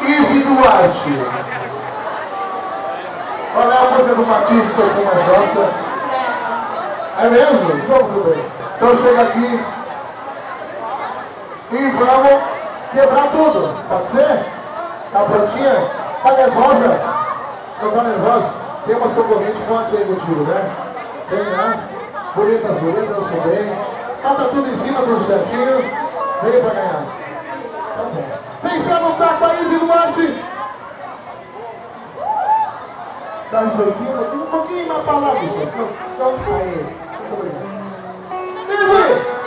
Ive Duarte. Qual é a música do Matisse que você mais gosta? É mesmo? Então tudo bem. Então chega aqui e vamos quebrar tudo. Pode ser? Tá prontinha? Tá nervosa? Não tá nervosa? Tem umas concorrentes fortes aí contigo, né? Tem, né? Bonitas, eu sei bem. Tá tudo em cima, tudo certinho. Veio pra ganhar. Tá bom. Vem pra lutar com a Ive Duarte. Dá um sorrisinho aqui, um pouquinho mais pra lá, bicho. Então, aí. Muito obrigado. Ive!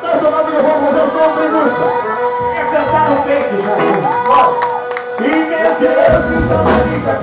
Dessa nova eu vou fazer o som de música. É cantar no peito já. Bora! E meu Deus, que saudade.